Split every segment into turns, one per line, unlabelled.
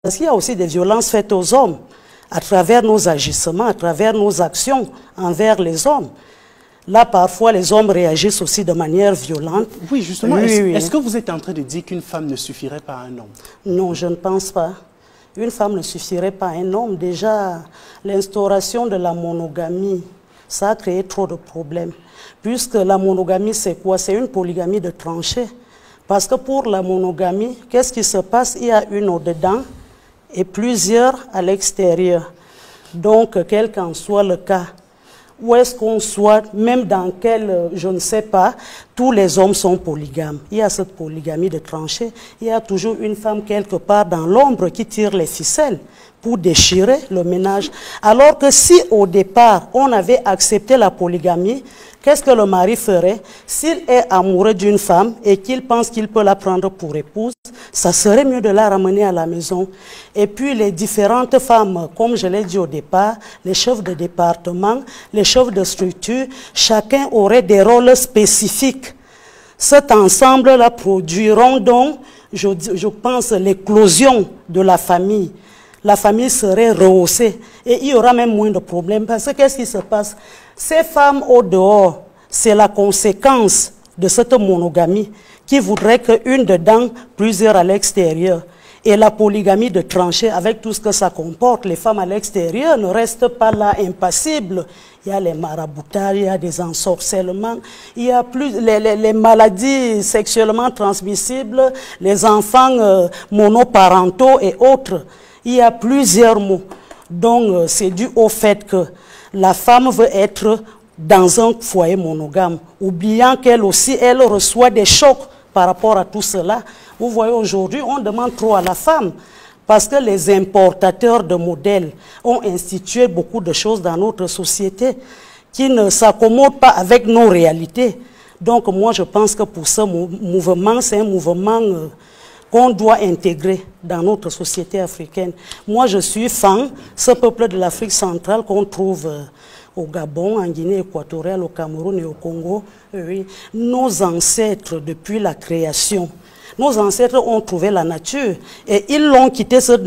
Parce qu'il y a aussi des violences faites aux hommes, à travers nos agissements, à travers nos actions envers les hommes. Là, parfois, les hommes réagissent aussi de manière violente.
Oui, justement.
Oui,
Est-ce que vous êtes en train de dire qu'une femme ne suffirait pas à un homme?
Non, je ne pense pas. Une femme ne suffirait pas à un homme. Déjà, l'instauration de la monogamie, ça a créé trop de problèmes. Puisque la monogamie, c'est quoi? C'est une polygamie de tranchées. Parce que pour la monogamie, qu'est-ce qui se passe? Il y a une au-dedans et plusieurs à l'extérieur. Donc, quel qu'en soit le cas, où est-ce qu'on soit, même dans quel, je ne sais pas, tous les hommes sont polygames. Il y a cette polygamie de tranchées. Il y a toujours une femme quelque part dans l'ombre qui tire les ficelles pour déchirer le ménage. Alors que si au départ, on avait accepté la polygamie, qu'est-ce que le mari ferait? S'il est amoureux d'une femme et qu'il pense qu'il peut la prendre pour épouse, ça serait mieux de la ramener à la maison. Et puis les différentes femmes, comme je l'ai dit au départ, les chefs de département, les chefs de structure, chacun aurait des rôles spécifiques. Cet ensemble-là produiront donc, je pense, l'éclosion de la famille. La famille serait rehaussée et il y aura même moins de problèmes. Parce que qu'est-ce qui se passe? Ces femmes au dehors, c'est la conséquence de cette monogamie qui voudrait qu'une dedans, plusieurs à l'extérieur. Et la polygamie de tranchées, avec tout ce que ça comporte, les femmes à l'extérieur ne restent pas là impassibles. Il y a les maraboutages, il y a des ensorcellements, il y a les maladies sexuellement transmissibles, les enfants monoparentaux et autres. Il y a plusieurs mots. Donc, c'est dû au fait que la femme veut être dans un foyer monogame, oubliant qu'elle aussi, elle reçoit des chocs par rapport à tout cela. Vous voyez, aujourd'hui, on demande trop à la femme parce que les importateurs de modèles ont institué beaucoup de choses dans notre société qui ne s'accommodent pas avec nos réalités. Donc, moi, je pense que pour ce mouvement, c'est un mouvement qu'on doit intégrer dans notre société africaine. Moi, je suis fan, ce peuple de l'Afrique centrale qu'on trouve au Gabon, en Guinée équatoriale, au Cameroun et au Congo. Oui. Nos ancêtres, depuis la création, nos ancêtres ont trouvé la nature et ils ont quitté cette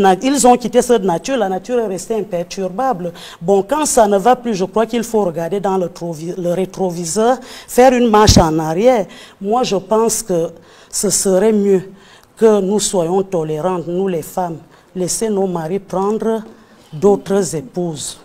nature, la nature est restée imperturbable. Bon, quand ça ne va plus, je crois qu'il faut regarder dans le rétroviseur, faire une marche en arrière. Moi, je pense que ce serait mieux que nous soyons tolérantes, nous les femmes, laisser nos maris prendre d'autres épouses.